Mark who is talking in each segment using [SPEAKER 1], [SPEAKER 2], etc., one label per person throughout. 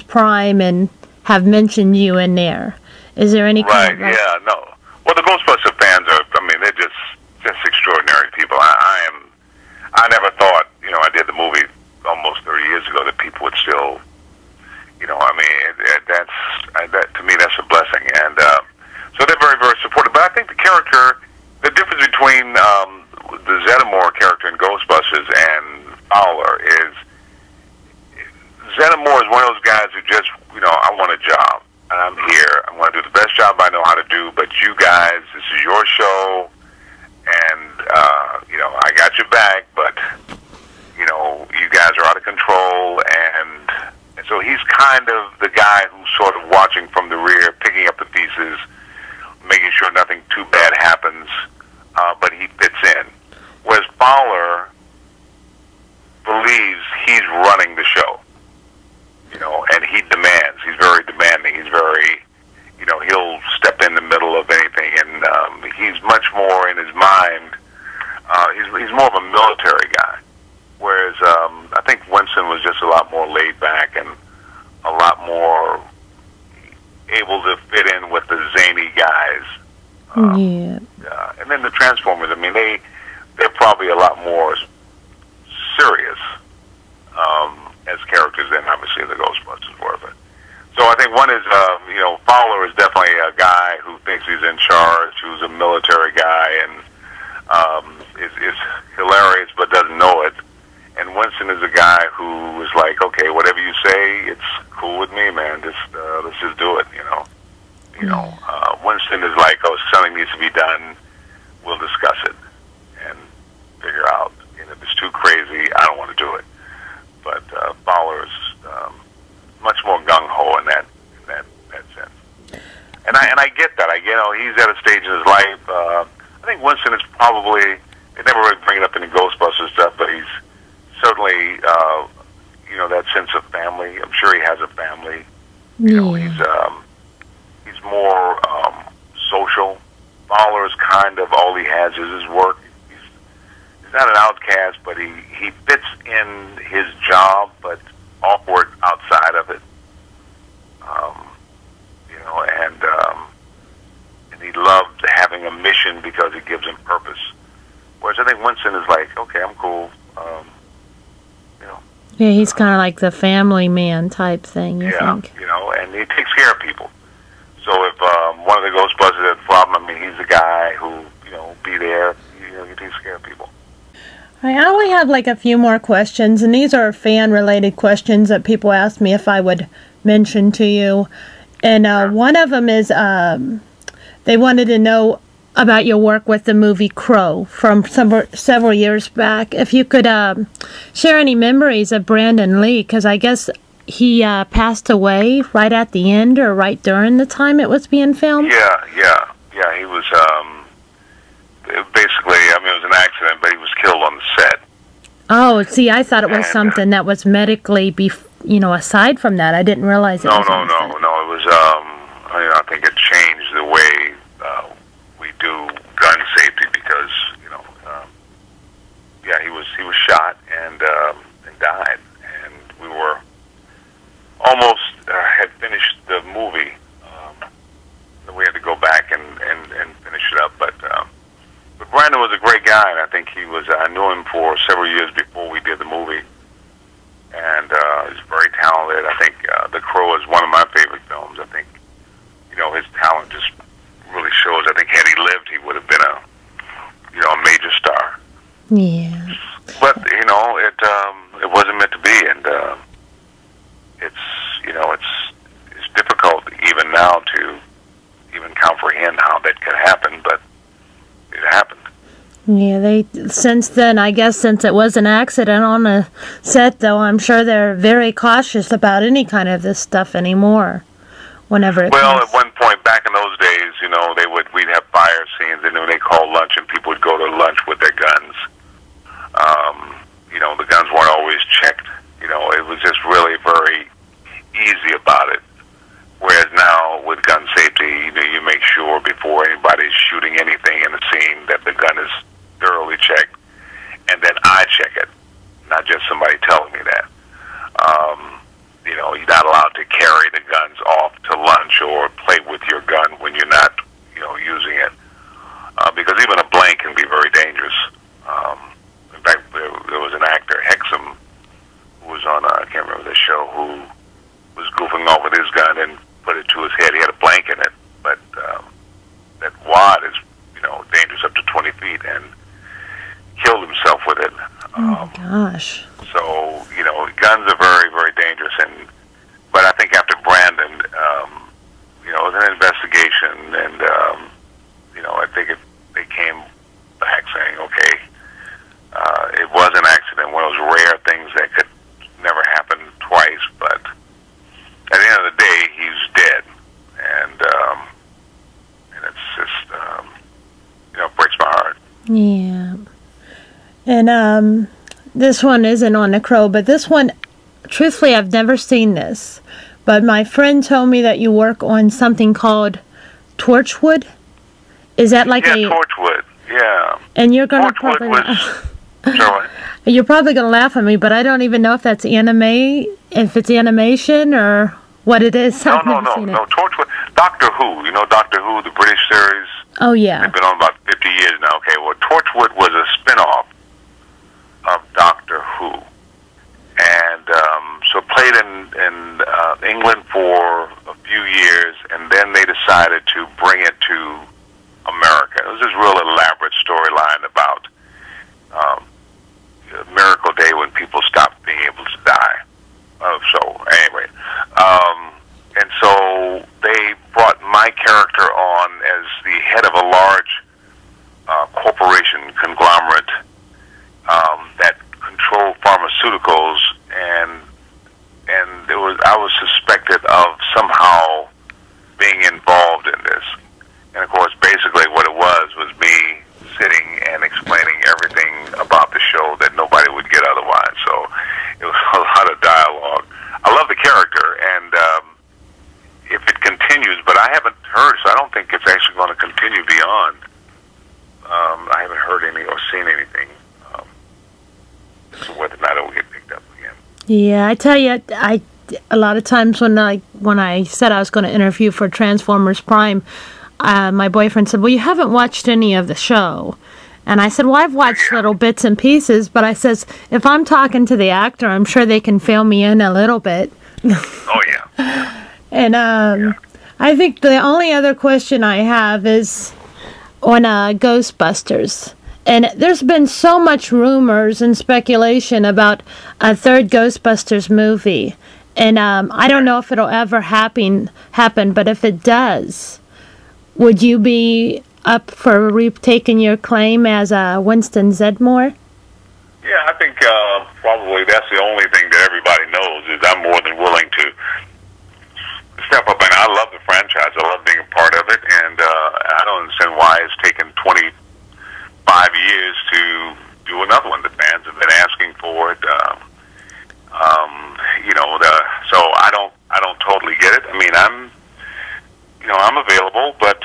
[SPEAKER 1] Prime and have mentioned you in there. Is there any kind of...
[SPEAKER 2] Right, yeah, no. Well, the Ghostbusters fans are, I mean, they're just extraordinary people. I never thought, you know, I did the movie almost 30 years ago that people would still, you know, I mean, that to me, that's a blessing. And so they're very, very supportive. But I think the character, the difference between the Zeddemore character in Ghostbusters and Fowler is Zeddemore is one of those guys who just, you know, I want a job. And I'm here. I'm going to do the best job I know how to do. But you guys, this is your show. And, you know, I got your back. But, you know, you guys are out of control. And so he's kind of the guy who's sort of watching from the rear, picking up the pieces, making sure nothing too bad happens. But he fits in. Whereas Fowler believes he's running the show. You know, and he demands. He's very demanding. He's very, you know, he'll step in the middle of anything, and he's much more in his mind. He's more of a military guy, whereas I think Winston was just a lot more laid back and a lot more able to fit in with the zany guys.
[SPEAKER 1] Yeah.
[SPEAKER 2] And then the Transformers. I mean, they're probably a lot more serious. As characters than obviously the Ghostbusters were. But so I think one is, you know, Fowler is definitely a guy who thinks he's in charge, who's a military guy, and is hilarious but doesn't know it. And Winston is a guy who is like, okay, whatever you say, it's cool with me, man. Let's just do it, you know. You know, Winston is like, oh, something needs to be done. We'll discuss it and figure out. And if it's too crazy, I don't want to do it. But Fowler is much more gung ho in that sense, and I get that. You know, he's at a stage in his life. I think Winston is probably, they never really bring it up in the Ghostbusters stuff, but he's certainly you know, that sense of family. I'm sure he has a family. You know, he's more social. Fowler is kind of all he has is his work. He's not an outcast, but he fits in his job, but awkward outside of it. You know, and he loved having a mission because it gives him purpose. Whereas I think Winston is like, okay, I'm cool. You know.
[SPEAKER 1] Yeah, he's kind of like the family man type thing, you think?
[SPEAKER 2] You know, and he takes care of people. So if one of the Ghostbusters has a problem, I mean, he's the guy who, you know, be there. You know, he takes care of people.
[SPEAKER 1] I only have like a few more questions, and these are fan-related questions that people asked me if I would mention to you. And one of them is they wanted to know about your work with the movie Crow from several years back. If you could share any memories of Brandon Lee, because I guess he passed away right at the end or right during the time it was being filmed?
[SPEAKER 2] Yeah, he was... basically, I mean, it was an accident, but he was killed on the set.
[SPEAKER 1] Oh, see, I thought it was something that was medically, you know, aside from that. I didn't realize it was on set.
[SPEAKER 2] No. It was, I think it changed the way we do gun safety because, you know, yeah, he was shot and died, and we were almost had finished the movie. We had to go back and finish it up, but Brandon was a great guy, and I think I knew him for several years before we did the movie, and he's very talented. I think The Crow is one of my favorite films. I think, you know, his talent just really shows. I think had he lived, he would have been a major star.
[SPEAKER 1] Yeah.
[SPEAKER 2] But, you know, it wasn't meant to be, and it's difficult even now to even comprehend how that could happen, but it happened.
[SPEAKER 1] Yeah, since then, I guess since it was an accident on the set, though, I'm sure they're very cautious about any kind of this stuff anymore. Whenever it comes.
[SPEAKER 2] At one point back in those days, you know, we'd have fire scenes, and then they call lunch, and people would go to lunch with their guns. You know, the guns weren't always checked. You know, it was just really very easy about it. Whereas now, with gun safety, you know, you make sure before anybody's shooting anything in the scene that the gun is thoroughly checked, and then I check it, not just somebody telling me that. You know, you're not allowed to carry the guns off to lunch or play with your gun when you're not, using it. Because even a blank can be very dangerous. In fact, there was an actor, Hexam, who was on, I can't remember the show, who was goofing off with his gun and put it to his head. He had a blank in it, but that wad is, dangerous up to 20 feet, and killed himself with it.
[SPEAKER 1] Oh, my gosh.
[SPEAKER 2] So, guns are very, very dangerous. But I think after Brandon, it was an investigation, and, I think they came back saying, okay, it was an accident, one of those rare things that could never happen twice, but at the end of the day, he's dead. And it's just, it breaks my heart.
[SPEAKER 1] Yeah. And this one isn't on the Crow, but this one, truthfully, I've never seen this. But my friend told me that you work on something called Torchwood. Is that like
[SPEAKER 2] Torchwood, yeah.
[SPEAKER 1] And you're going to
[SPEAKER 2] Torchwood
[SPEAKER 1] probably...
[SPEAKER 2] was...
[SPEAKER 1] You're probably going to laugh at me, but I don't even know if that's if it's animation or what it is.
[SPEAKER 2] No, Torchwood. Doctor Who, Doctor Who, the British series.
[SPEAKER 1] Oh, yeah.
[SPEAKER 2] They've been on about 50 years now. Okay, well, Torchwood was a spin-off of Doctor Who. And so played in England for a few years, and then they decided to bring it to America. It was this real elaborate storyline about a miracle day when people stopped being able to die. Anyway, and so they brought my character on as the head of a large corporation conglomerate that controlled pharmaceuticals, and I was suspected of somehow being involved in this. And of course, basically what it was me sitting and explaining everything about the show that nobody would get otherwise. So it was a lot of dialogue. I love the character, and if it continues, but I haven't heard, so I don't think it's actually going to continue beyond. I haven't heard any or seen anything. So whether or not it will get picked up again.
[SPEAKER 1] Yeah, I tell you, a lot of times when I said I was going to interview for Transformers Prime, my boyfriend said, well, you haven't watched any of the show. And I said, well, I've watched little bits and pieces, but I says, if I'm talking to the actor, I'm sure they can fill me in a little bit.
[SPEAKER 2] Oh, yeah.
[SPEAKER 1] And I think the only other question I have is on Ghostbusters. And there's been so much rumors and speculation about a third Ghostbusters movie. And I don't know if it'll ever happen, but if it does, would you be up for taking your claim as Winston Zeddemore?
[SPEAKER 2] Yeah, I think probably that's the only thing that everybody knows is I'm more than willing to step up. And I love the franchise. I love being a part of it. And I don't understand why it's taken 25 years to do another one. The fans have been asking for it. So I don't totally get it. I mean, I'm available, but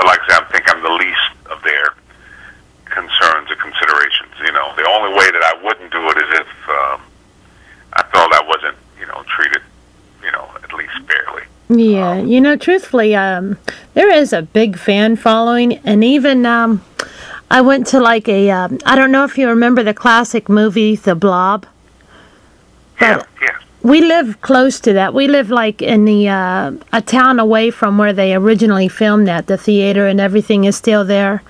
[SPEAKER 2] like I said, I think I'm the least of their concerns or considerations. The only way that I wouldn't do it is if I felt I wasn't, treated, at least fairly.
[SPEAKER 1] Yeah, truthfully, there is a big fan following, and even I went to like I don't know if you remember the classic movie, The Blob. But
[SPEAKER 2] yeah.
[SPEAKER 1] We live close to that. We live like in a town away from where they originally filmed that. The theater and everything is still there.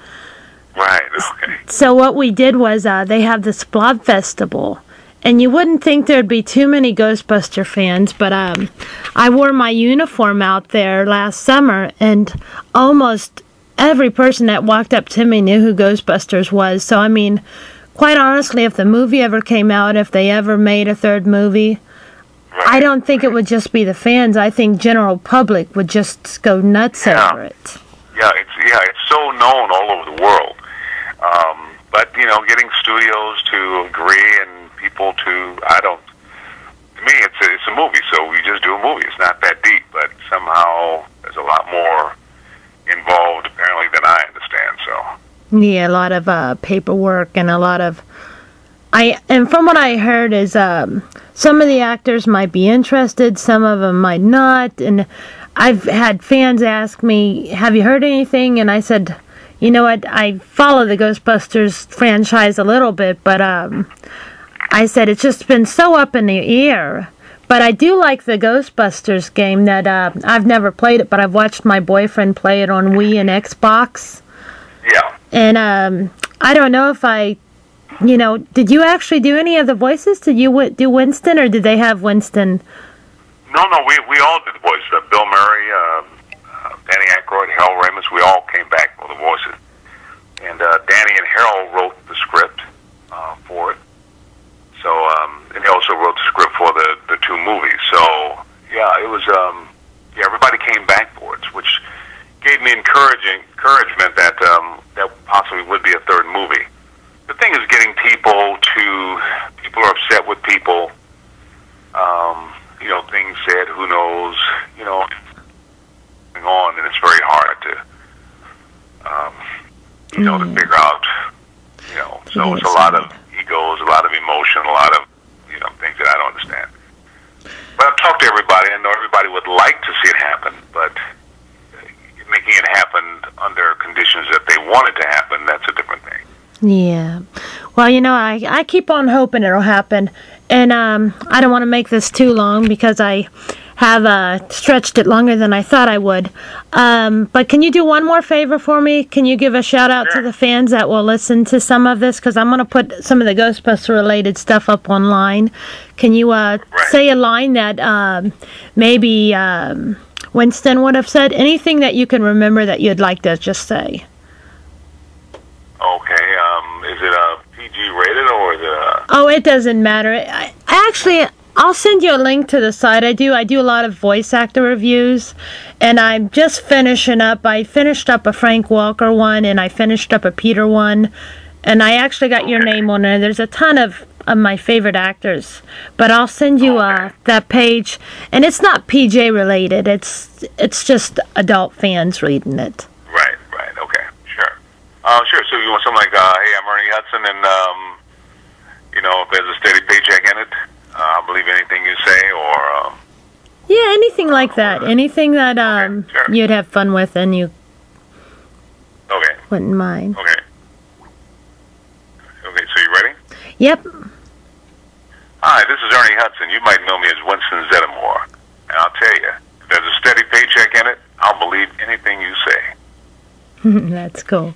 [SPEAKER 2] Right, okay.
[SPEAKER 1] So what we did was they have this Blob Festival. And you wouldn't think there'd be too many Ghostbuster fans, but I wore my uniform out there last summer, and almost every person that walked up to me knew who Ghostbusters was. So, I mean, quite honestly, if the movie ever came out, if they ever made a third movie, right, I don't think it would just be the fans. I think general public would just go nuts over it.
[SPEAKER 2] It's so known all over the world. But, getting studios to agree and people to me, it's a movie, so we just do a movie. It's not that deep, but somehow there's a lot more involved, apparently, than I understand, so.
[SPEAKER 1] Yeah, a lot of paperwork and a lot of... And from what I heard is some of the actors might be interested, some of them might not. And I've had fans ask me, have you heard anything? And I said, you know what, I follow the Ghostbusters franchise a little bit, but I said it's just been so up in the air. But I do like the Ghostbusters game that I've never played it, but I've watched my boyfriend play it on Wii and Xbox.
[SPEAKER 2] Yeah.
[SPEAKER 1] And I don't know if did you actually do any of the voices? Did you do Winston, or did they have Winston?
[SPEAKER 2] No, we all did the voices. Bill Murray, Danny Aykroyd, Harold Ramis, we all came back for the voices. And Danny and Harold wrote the script for it. So, and they also wrote the script for the two movies. So, yeah, it was, everybody came back for it, which gave me encouragement that that possibly would be a third movie. The thing is getting people are upset with people, things said, who knows, going on, and it's very hard to, to figure out, so it's a lot of egos, a lot of emotion, a lot of, things that I don't understand. But I've talked to everybody. I know everybody would like to see it happen, but making it happen under conditions that they want it to happen, that's a different thing.
[SPEAKER 1] Yeah. Well, I keep on hoping it'll happen. And I don't want to make this too long because I have stretched it longer than I thought I would. But can you do one more favor for me? Can you give a shout out to the fans that will listen to some of this? Because I'm going to put some of the Ghostbuster related stuff up online. Can you say a line that maybe Winston would have said? Anything that you can remember that you'd like to just say?
[SPEAKER 2] Okay. Is it a PG rated or is it a...
[SPEAKER 1] Oh, it doesn't matter. I'll send you a link to the site. I do a lot of voice actor reviews, and I'm just finishing up. I finished up a Frank Welker one, and I finished up a Peter one, and I actually got your name on there. There's a ton of my favorite actors, but I'll send you that page, and it's not PJ related. It's just adult fans reading it.
[SPEAKER 2] Right. Okay, sure. Sure. So you want something like, hey, I'm Ernie Hudson, and if there's a steady paycheck in it, I'll believe anything you say, or...
[SPEAKER 1] yeah, anything like that. Anything that
[SPEAKER 2] sure.
[SPEAKER 1] You'd have fun with and you wouldn't mind.
[SPEAKER 2] Okay, so you ready?
[SPEAKER 1] Yep.
[SPEAKER 2] Hi, this is Ernie Hudson. You might know me as Winston Zeddemore. And I'll tell you, if there's a steady paycheck in it, I'll believe anything you say.
[SPEAKER 1] That's cool.